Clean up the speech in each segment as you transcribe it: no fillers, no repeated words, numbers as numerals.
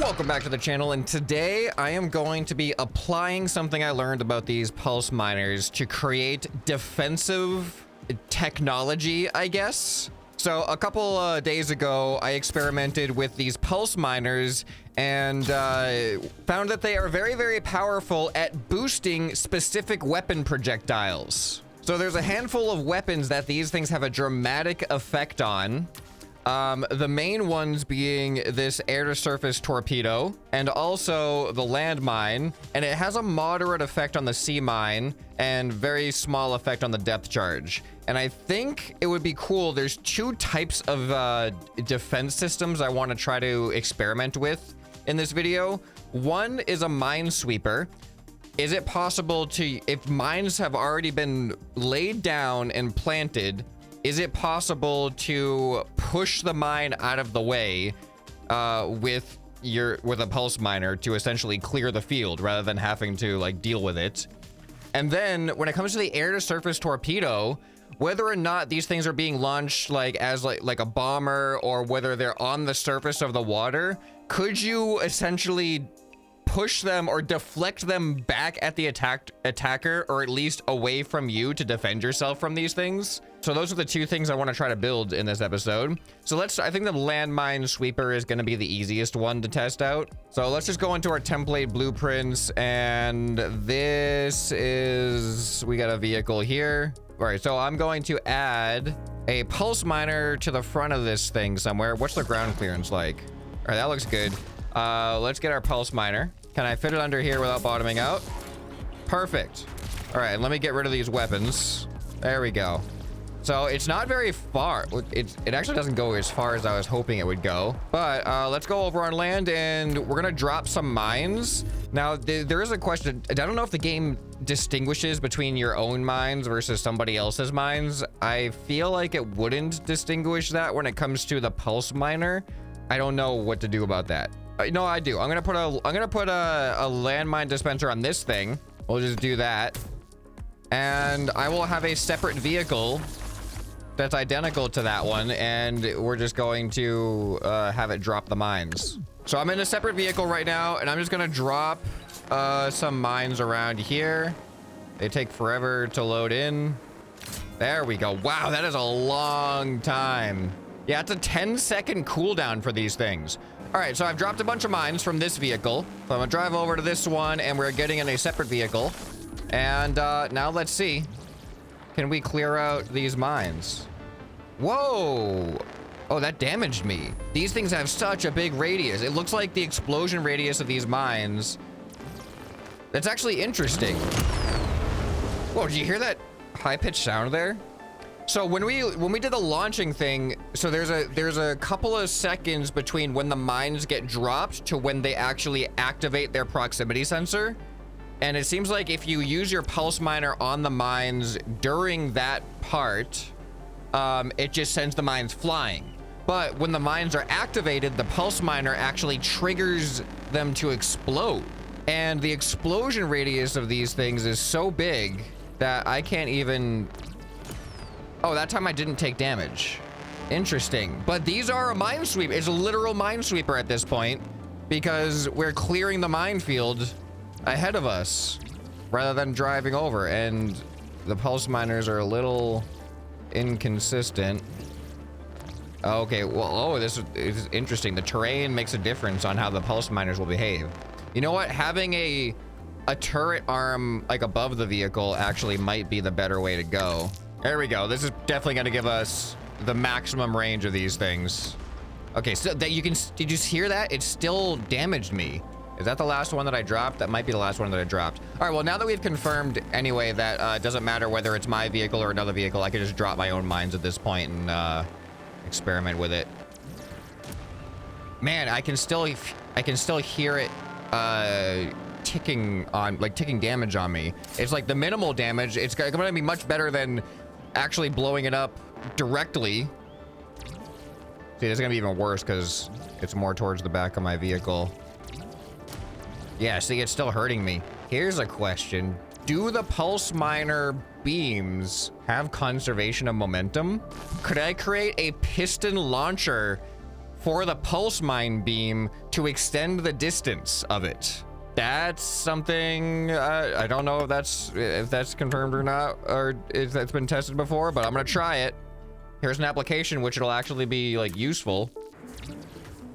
Welcome back to the channel, and today I am going to be applying something I learned about these pulse miners to create defensive technology, I guess. So a couple days ago, I experimented with these pulse miners and found that they are very, very powerful at boosting specific weapon projectiles. So there's a handful of weapons that these things have a dramatic effect on. The main ones being this air-to-surface torpedo and also the landmine, and it has a moderate effect on the sea mine and very small effect on the depth charge. And I think it would be cool. There's two types of defense systems I want to try to experiment with in this video. One is a minesweeper. Is it possible to, if mines have already been laid down and planted, is it possible to push the mine out of the way with a pulse miner to essentially clear the field rather than having to like deal with it? And then when it comes to the air-to-surface torpedo, whether or not these things are being launched like as like a bomber or whether they're on the surface of the water, could you essentially push them or deflect them back at the attacker, or at least away from you to defend yourself from these things? So those are the two things I want to try to build in this episode. So I think the landmine sweeper is going to be the easiest one to test out. So let's just go into our template blueprints, and this is, we got a vehicle here. All right, so I'm going to add a pulse miner to the front of this thing somewhere. What's the ground clearance like? All right, that looks good. Let's get our pulse miner. Can I fit it under here without bottoming out? Perfect. All right, let me get rid of these weapons. There we go. So it's not very far. It actually doesn't go as far as I was hoping it would go. But let's go over on land, and we're gonna drop some mines. Now, there is a question. I don't know if the game distinguishes between your own mines versus somebody else's mines. I feel like it wouldn't distinguish that when it comes to the pulse miner. I don't know what to do about that. No, I do. I'm gonna put a landmine dispenser on this thing. We'll just do that, and I will have a separate vehicle that's identical to that one, and we're just going to have it drop the mines. So I'm in a separate vehicle right now, and I'm just gonna drop some mines around here. They take forever to load in. There we go. Wow, that is a long time. Yeah, it's a 10-second cooldown for these things. All right, so I've dropped a bunch of mines from this vehicle. So I'm gonna drive over to this one, and we're getting in a separate vehicle. And now let's see. Can we clear out these mines? Whoa. Oh, that damaged me. These things have such a big radius. It looks like the explosion radius of these mines. That's actually interesting. Whoa, did you hear that high-pitched sound there? So when we did the launching thing, so there's a couple of seconds between when the mines get dropped to when they actually activate their proximity sensor. And it seems like if you use your pulse miner on the mines during that part, it just sends the mines flying. But when the mines are activated, the pulse miner actually triggers them to explode. And the explosion radius of these things is so big that I can't even... Oh, that time I didn't take damage. Interesting. But these are a minesweeper. It's a literal minesweeper at this point because we're clearing the minefield ahead of us rather than driving over. And the pulse miners are a little inconsistent. Okay, well, oh, this is interesting. The terrain makes a difference on how the pulse miners will behave. You know what? Having a turret arm like above the vehicle actually might be the better way to go. There we go. This is definitely going to give us the maximum range of these things. Okay, so that did you hear that? It still damaged me. Is that the last one that I dropped? That might be the last one that I dropped. All right, well, now that we've confirmed anyway that it doesn't matter whether it's my vehicle or another vehicle, I can just drop my own mines at this point and experiment with it. Man, I can still hear it ticking damage on me. It's like the minimal damage. It's going to be much better than actually blowing it up directly. See, it's gonna be even worse because it's more towards the back of my vehicle. Yeah, see, it's still hurting me. Here's a question. Do the pulse miner beams have conservation of momentum? Could I create a piston launcher for the pulse mine beam to extend the distance of it. That's something, I don't know if that's confirmed or not, or if that's been tested before, but I'm gonna try it. Here's an application which it'll actually be like useful.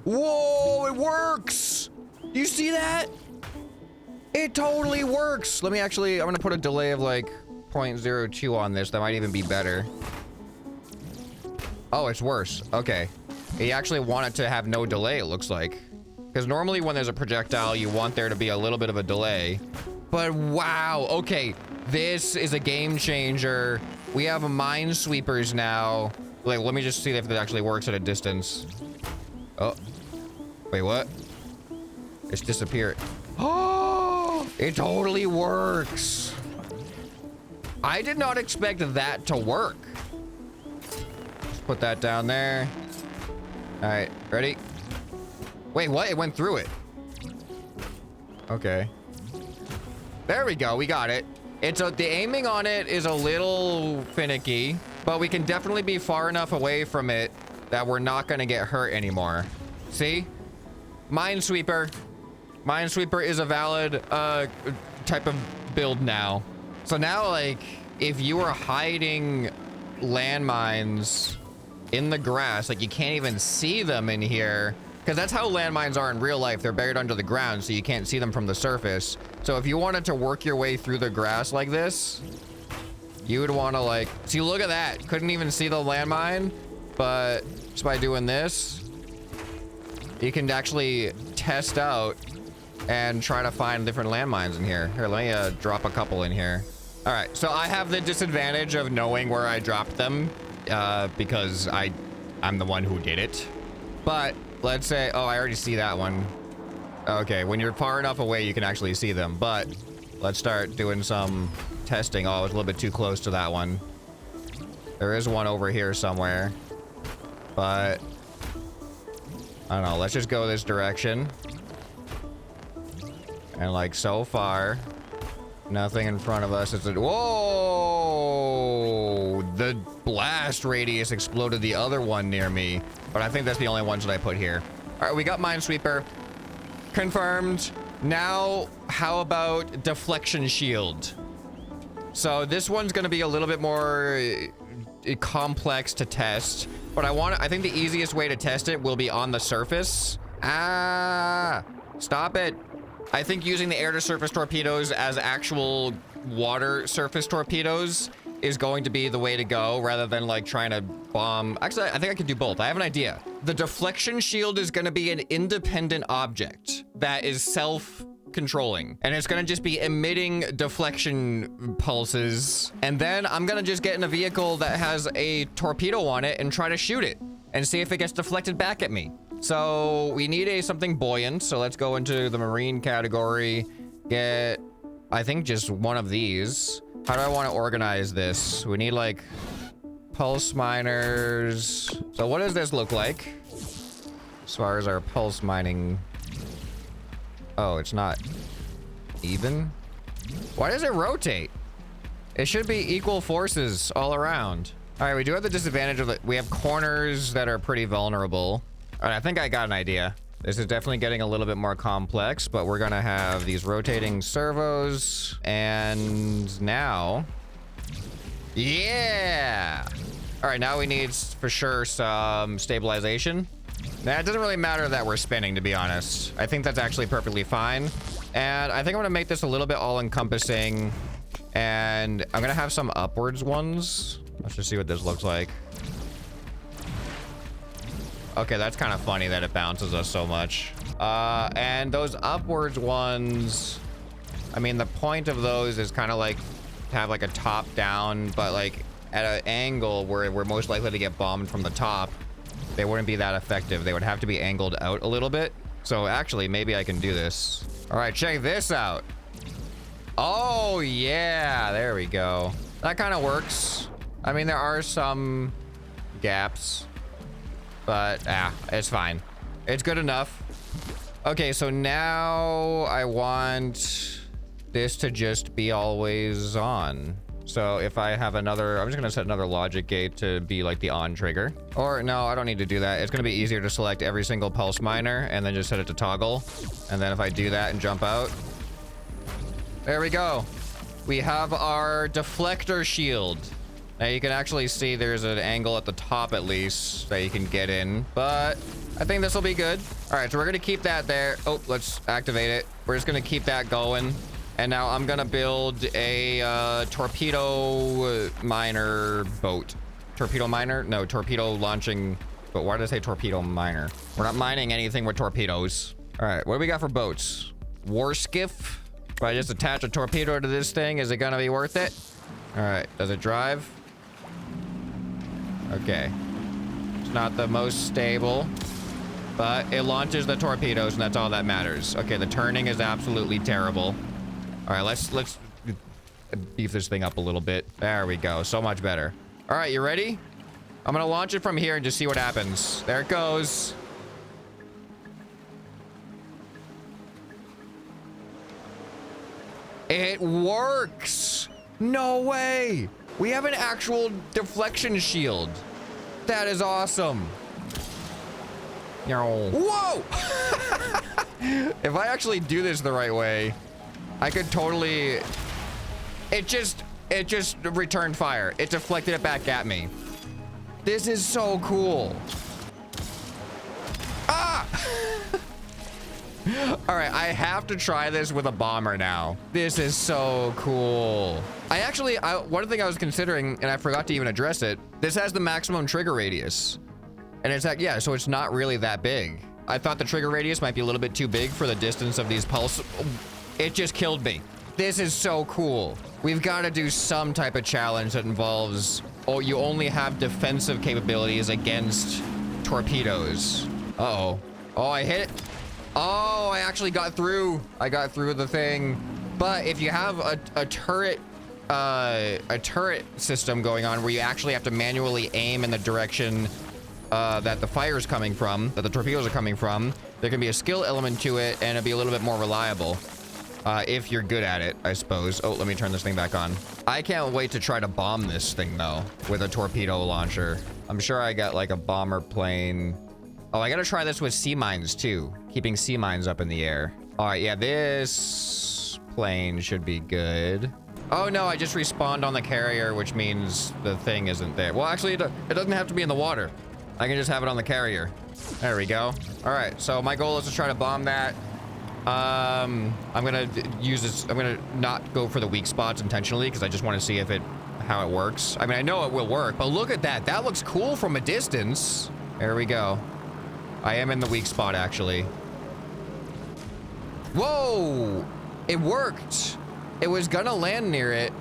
Whoa, it works! You see that? It totally works. Let me actually, I'm gonna put a delay of like 0.02 on this. That might even be better. Oh, it's worse. Okay. You actually want it to have no delay, it looks like. Because normally when there's a projectile, you want there to be a little bit of a delay. But wow, okay. This is a game changer. We have minesweepers now. Like, let me just see if it actually works at a distance. Oh. Wait, what? It's disappeared. Oh, it totally works. I did not expect that to work. Let's put that down there. All right, ready? Wait, what? It went through it. Okay. There we go. We got it. The aiming on it is a little finicky, but we can definitely be far enough away from it that we're not going to get hurt anymore. See? Minesweeper. Minesweeper is a valid type of build now. So now, like, if you are hiding landmines in the grass, like you can't even see them in here, because that's how landmines are in real life. They're buried under the ground, so you can't see them from the surface. So if you wanted to work your way through the grass like this, you would want to like, see, look at that. Couldn't even see the landmine, but just by doing this, you can actually test out and try to find different landmines in here. Here, let me drop a couple in here. All right, so I have the disadvantage of knowing where I dropped them because I'm the one who did it. But let's say, oh, I already see that one. Okay, when you're far enough away, you can actually see them. But let's start doing some testing. Oh, I was a little bit too close to that one. There is one over here somewhere. But I don't know. Let's just go this direction. And like so far, nothing in front of us. It's a, whoa! The blast radius exploded the other one near me. But I think that's the only ones that I put here. All right, we got Minesweeper. Confirmed. Now, how about Deflection Shield? So this one's gonna be a little bit more complex to test. But I think the easiest way to test it will be on the surface. Ah! Stop it. I think using the air-to-surface torpedoes as actual water surface torpedoes is going to be the way to go, rather than like trying to bomb. Actually, I think I could do both. I have an idea. The deflection shield is going to be an independent object that is self-controlling, and it's going to just be emitting deflection pulses. And then I'm going to just get in a vehicle that has a torpedo on it and try to shoot it and see if it gets deflected back at me. So we need something buoyant. So let's go into the marine category. Get, I think, just one of these. How do I want to organize this? We need like pulse miners. So what does this look like as far as our pulse mining? Oh, it's not even. Why does it rotate? It should be equal forces all around. All right, we do have the disadvantage of we have corners that are pretty vulnerable. All right, I think I got an idea. This is definitely getting a little bit more complex, but we're gonna have these rotating servos. And now, yeah. All right, now we need for sure some stabilization. Now, it doesn't really matter that we're spinning, to be honest. I think that's actually perfectly fine. And I think I'm gonna make this a little bit all-encompassing. And I'm gonna have some upwards ones. Let's just see what this looks like. Okay, that's kind of funny that it bounces us so much. And those upwards ones, I mean, the point of those is kind of like have like a top down, but like at an angle where we're most likely to get bombed from the top, they wouldn't be that effective. They would have to be angled out a little bit. So actually, maybe I can do this. All right, check this out. Oh yeah, there we go. That kind of works. I mean, there are some gaps, but it's fine. It's good enough. Okay, so now I want this to just be always on. So if I have another, I'm just gonna set another logic gate to be like the on trigger. Or no, I don't need to do that. It's gonna be easier to select every single pulse miner and then just set it to toggle. And then if I do that and jump out, there we go. We have our deflector shield. Now you can actually see there's an angle at the top at least that you can get in, but I think this will be good. All right, so we're gonna keep that there. Oh, let's activate it. We're just gonna keep that going. And now I'm gonna build a torpedo miner boat. Torpedo miner? No, torpedo launching. But why did I say torpedo miner? We're not mining anything with torpedoes. All right, what do we got for boats? War skiff. If I just attach a torpedo to this thing, is it gonna be worth it? All right, does it drive? Okay. It's not the most stable, but it launches the torpedoes and that's all that matters. Okay, the turning is absolutely terrible. All right, let's beef this thing up a little bit. There we go, so much better. All right, you ready? I'm gonna launch it from here and just see what happens. There it goes. It works. No way. We have an actual deflection shield. That is awesome. Whoa! If I actually do this the right way, I could totally... It just returned fire. It deflected it back at me. This is so cool. Ah! All right, I have to try this with a bomber now. This is so cool. One thing I was considering, and I forgot to even address it, this has the maximum trigger radius. And it's like, yeah, so it's not really that big. I thought the trigger radius might be a little bit too big for the distance of these pulse. It just killed me. This is so cool. We've got to do some type of challenge that involves, oh, you only have defensive capabilities against torpedoes. Uh-oh. Oh, I hit it. Oh, I actually got through. I got through the thing. But if you have a turret system going on where you actually have to manually aim in the direction that the fire is coming from, that the torpedoes are coming from, there can be a skill element to it and it'll be a little bit more reliable. If you're good at it, I suppose. Oh, let me turn this thing back on. I can't wait to try to bomb this thing though, with a torpedo launcher. I'm sure I got like a bomber plane. Oh, I gotta try this with sea mines too. Keeping sea mines up in the air. All right, yeah, this plane should be good. Oh no, I just respawned on the carrier, which means the thing isn't there. Well, actually, it doesn't have to be in the water. I can just have it on the carrier. There we go. All right, so my goal is to try to bomb that. I'm gonna use this. I'm gonna not go for the weak spots intentionally because I just want to see how it works. I mean, I know it will work, but look at that. That looks cool from a distance. There we go. I am in the weak spot, actually. Whoa! It worked. It was gonna land near it,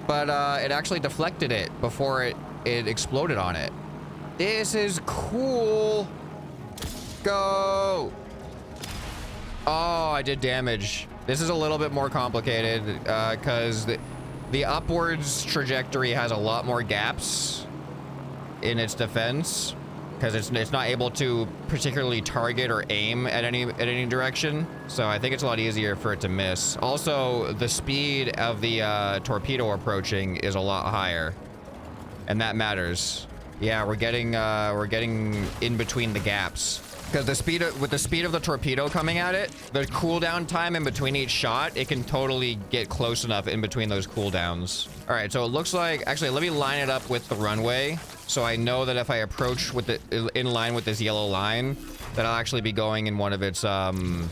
but it actually deflected it before it exploded on it. This is cool. Go! Oh, I did damage. This is a little bit more complicated because the upwards trajectory has a lot more gaps in its defense. Because it's not able to particularly target or aim at any direction. So I think it's a lot easier for it to miss. Also, the speed of the torpedo approaching is a lot higher. And that matters. Yeah, we're getting in between the gaps. Because with the speed of the torpedo coming at it, the cooldown time in between each shot, it can totally get close enough in between those cooldowns. All right, so it looks like, actually, let me line it up with the runway. So I know that if I approach in line with this yellow line, that I'll actually be going in one of its zones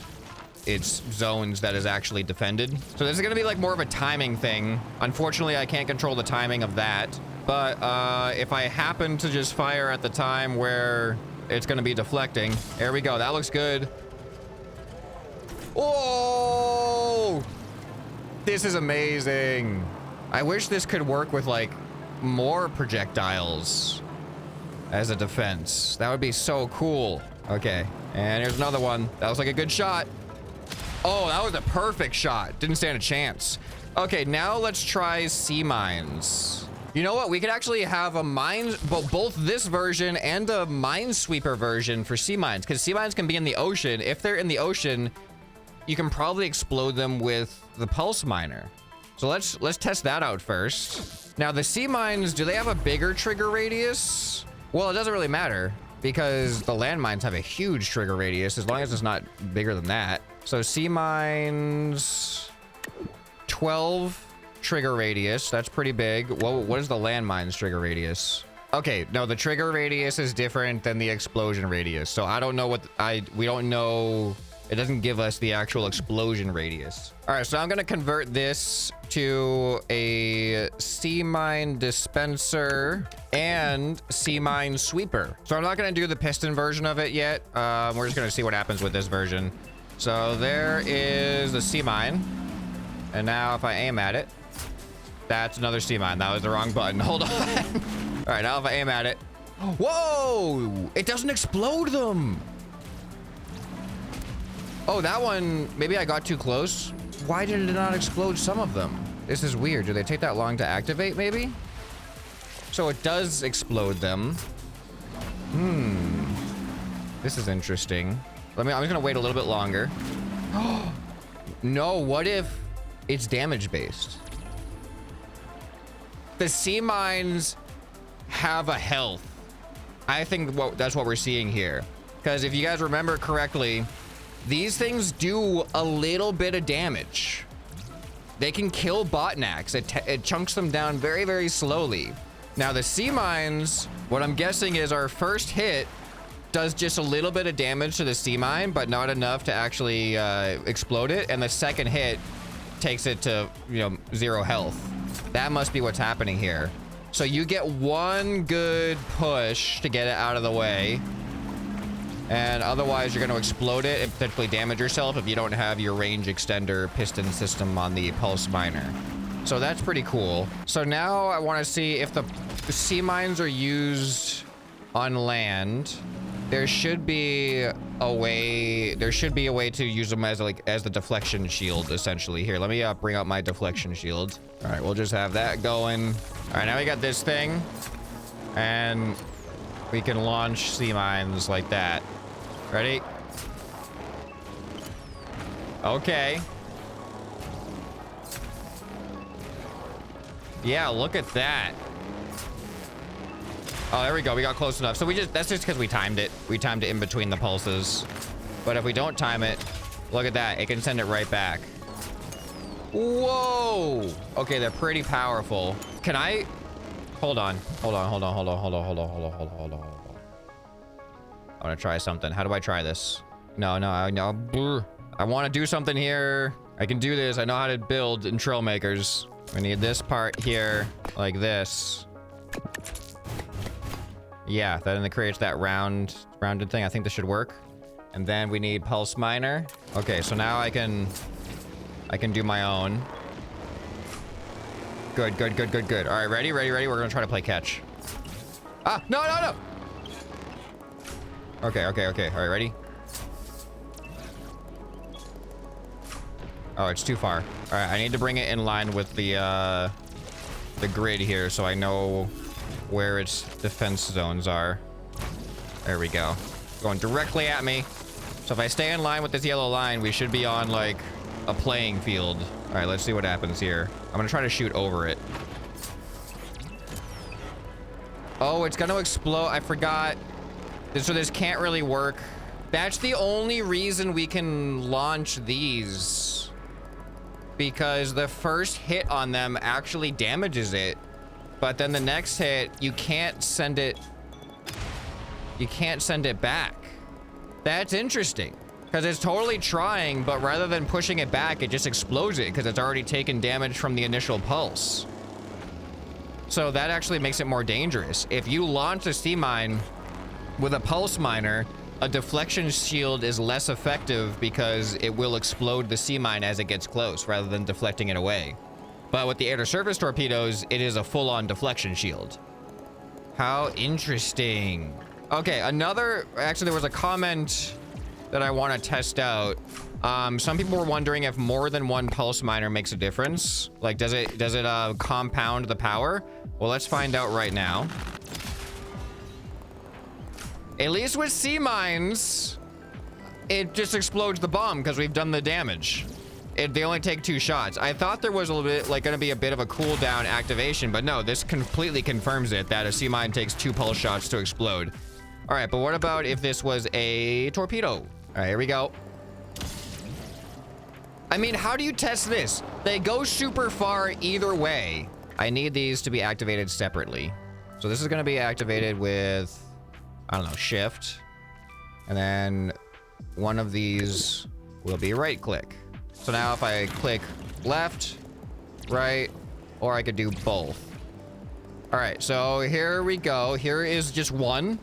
that is actually defended. So this is gonna be like more of a timing thing. Unfortunately, I can't control the timing of that. But if I happen to just fire at the time where it's gonna be deflecting, there we go. That looks good. Oh, this is amazing. I wish this could work with like more projectiles as a defense. That would be so cool. Okay, and here's another one. That was like a good shot. Oh, that was a perfect shot. Didn't stand a chance. Okay, now let's try sea mines. You know what? We could actually have a mine, both this version and a minesweeper version for sea mines, because sea mines can be in the ocean. If they're in the ocean, you can probably explode them with the pulse miner. So let's test that out first. Now the sea mines, do they have a bigger trigger radius? Well, it doesn't really matter because the landmines have a huge trigger radius as long as it's not bigger than that. So sea mines, 12 trigger radius. That's pretty big. What is the landmines trigger radius? Okay, no, the trigger radius is different than the explosion radius. So I don't know what we don't know. It doesn't give us the actual explosion radius. All right, so I'm gonna convert this to a sea mine dispenser and sea mine sweeper. So I'm not gonna do the piston version of it yet. We're just gonna see what happens with this version. So there is the sea mine. And now if I aim at it, that's another sea mine. That was the wrong button. Hold on. All right, now if I aim at it, whoa, it doesn't explode them. Oh, that one, maybe I got too close. Why did it not explode some of them? This is weird. Do they take that long to activate, maybe? So it does explode them. This is interesting. I'm just gonna wait a little bit longer. No, what if it's damage based? The sea mines have a health. I think that's what we're seeing here. Because if you guys remember correctly, these things do a little bit of damage. They can kill botnacks. It chunks them down very, very slowly. Now the sea mines, what I'm guessing is our first hit does just a little bit of damage to the sea mine, but not enough to actually explode it. And the second hit takes it to, 0 health. That must be what's happening here. So you get one good push to get it out of the way. And otherwise you're going to explode it and potentially damage yourself if you don't have your range extender piston system on the pulse miner. So that's pretty cool. So now I want to see if the sea mines are used on land. There should be a way to use them as the deflection shield, essentially. Here, let me bring out my deflection shield. All right, we'll just have that going. All right, now we got this thing and we can launch sea mines like that. Ready? Okay. Yeah, look at that. Oh, there we go. We got close enough. So that's just because we timed it. We timed it in between the pulses. But if we don't time it, look at that. It can send it right back. Whoa. Okay, they're pretty powerful. Can I... Hold on. Hold on. I want to try something. How do I try this? No. I want to do something here. I can do this. I know how to build in Trailmakers. We need this part here, like this. Yeah, then it creates that rounded thing. I think this should work. And then we need pulse miner. Okay, so now I can do my own. Good. All right, ready? We're gonna try to play catch. Ah, no. Okay. All right, ready? Oh, it's too far. All right, I need to bring it in line with the grid here so I know where its defense zones are. There we go. Going directly at me. So if I stay in line with this yellow line, we should be on like a playing field. All right, let's see what happens here. I'm gonna try to shoot over it. Oh, it's gonna explode. I forgot. So this can't really work. That's the only reason we can launch these. Because the first hit on them actually damages it. But then the next hit, you can't send it back. That's interesting. Because it's totally trying, but rather than pushing it back, it just explodes it because it's already taken damage from the initial pulse. So that actually makes it more dangerous. If you launch a sea mine with a pulse miner, a deflection shield is less effective because it will explode the sea mine as it gets close rather than deflecting it away. But with the air-to-surface torpedoes, it is a full-on deflection shield. How interesting. Okay, actually there was a comment that I want to test out. Some people were wondering if more than one pulse miner makes a difference. Like, does it compound the power? Well, let's find out right now. At least with sea mines, it just explodes the bomb because we've done the damage. They only take 2 shots. I thought there was a little bit, like, gonna be a bit of a cooldown activation, but no, this completely confirms it, that a sea mine takes 2 pulse shots to explode. All right, but what about if this was a torpedo? All right, here we go. I mean, how do you test this? They go super far either way. I need these to be activated separately. So this is gonna be activated with, I don't know, shift. And then one of these will be right click. So now if I click left, right, or I could do both. All right, so here we go. Here is just 1.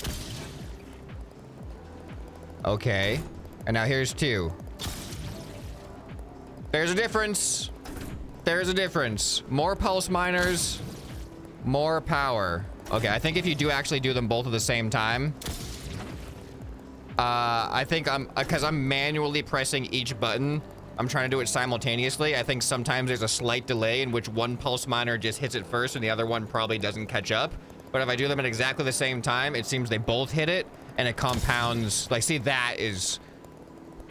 Okay, and now here's 2. There's a difference. There's a difference. More pulse miners, more power. Okay, I think if you do actually do them both at the same time, I think because I'm manually pressing each button, I'm trying to do it simultaneously. I think sometimes there's a slight delay in which one pulse miner just hits it first and the other one probably doesn't catch up. But if I do them at exactly the same time, it seems they both hit it and it compounds. Like, see, that is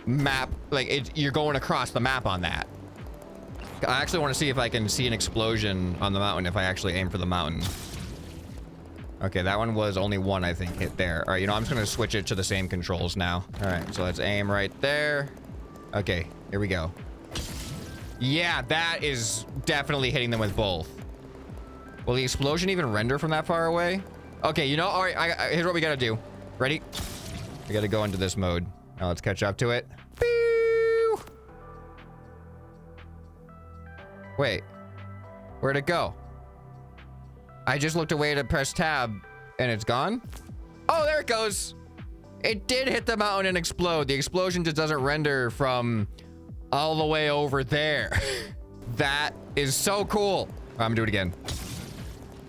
map, like you're going across the map on that. I actually want to see if I can see an explosion on the mountain if I actually aim for the mountain. Okay, that one was only 1, I think, hit there. All right, you know, I'm just gonna switch it to the same controls now. All right, so let's aim right there. Okay, here we go. Yeah, that is definitely hitting them with both. Will the explosion even render from that far away? Okay, you know, all right, here's what we gotta do. Ready? We gotta go into this mode. Now let's catch up to it. Pew! Wait, where'd it go? I just looked away to press tab and it's gone. Oh, there it goes. It did hit the mountain and explode. The explosion just doesn't render from all the way over there. That is so cool. I'm gonna do it again.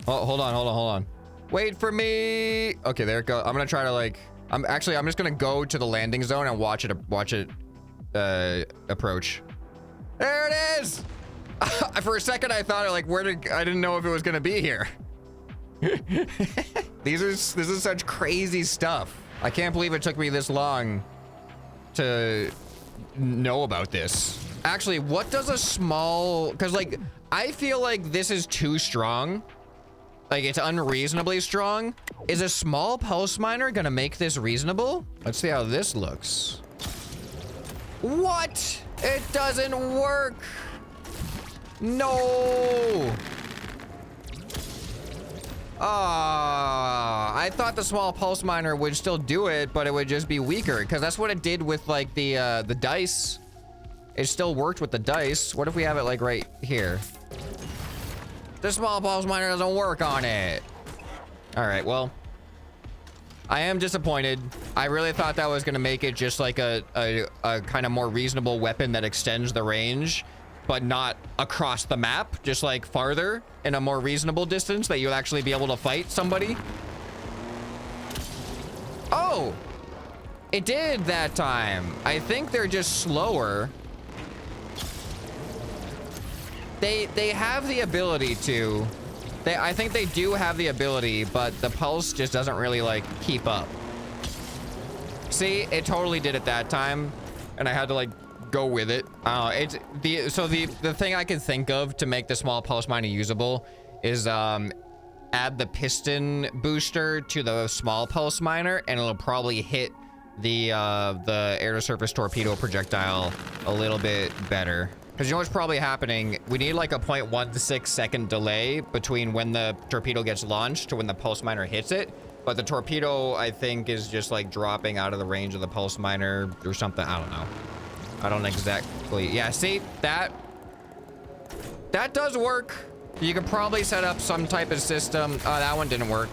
Oh, hold on. Wait for me. Okay, there it goes. I'm gonna try to, like, I'm just gonna go to the landing zone and watch it approach. There it is. For a second, I thought, like, I didn't know if it was gonna be here. This is such crazy stuff. I can't believe it took me this long to know about this. Actually, what does a small, because, like, I feel like this is too strong. Like, it's unreasonably strong. Is a small pulse miner gonna make this reasonable? Let's see how this looks. What? It doesn't work. No. I thought the small pulse miner would still do it, but it would just be weaker, because that's what it did with, like, the dice. It still worked with the dice. What if we have it, like, right here? The small pulse miner doesn't work on it. All right, well, I am disappointed. I really thought that was gonna make it just like a kind of more reasonable weapon that extends the range, but not across the map, just like farther in a more reasonable distance that you'll actually be able to fight somebody. Oh, it did that time. I think they're just slower. They have the ability to, I think they do have the ability, but the pulse just doesn't really, like, keep up. See, it totally did it that time, and I had to, like, go with it. The thing I can think of to make the small pulse miner usable is add the piston booster to the small pulse miner, and it'll probably hit the air to surface torpedo projectile a little bit better. Because you know what's probably happening? We need like a 0.16 second delay between when the torpedo gets launched to when the pulse miner hits it. But the torpedo, I think, is just like dropping out of the range of the pulse miner or something. I don't know. I don't exactly. Yeah, see, that does work. You could probably set up some type of system. Oh, that one didn't work.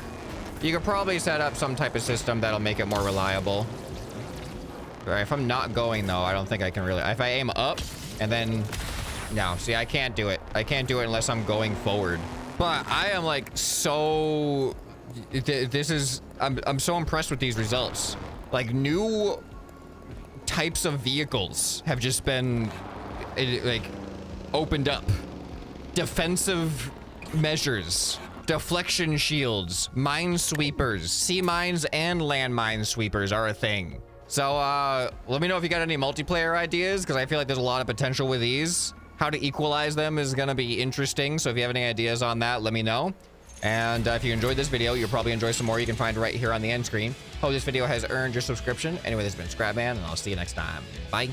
You could probably set up some type of system that'll make it more reliable. All right, if I'm not going though, I don't think I can really. If I aim up and then, no, see, I can't do it. I can't do it unless I'm going forward. But I am like so. I'm so impressed with these results. Like new types of vehicles have just been like opened up. Defensive measures, deflection shields, mine sweepers, sea mines and landmine sweepers are a thing. So let me know if you got any multiplayer ideas, because I feel like there's a lot of potential with these. How to equalize them is going to be interesting. So if you have any ideas on that, let me know. And if you enjoyed this video, you'll probably enjoy some more. You can find right here on the end screen. Hope this video has earned your subscription. Anyway, this has been ScrapMan, and I'll see you next time. Bye.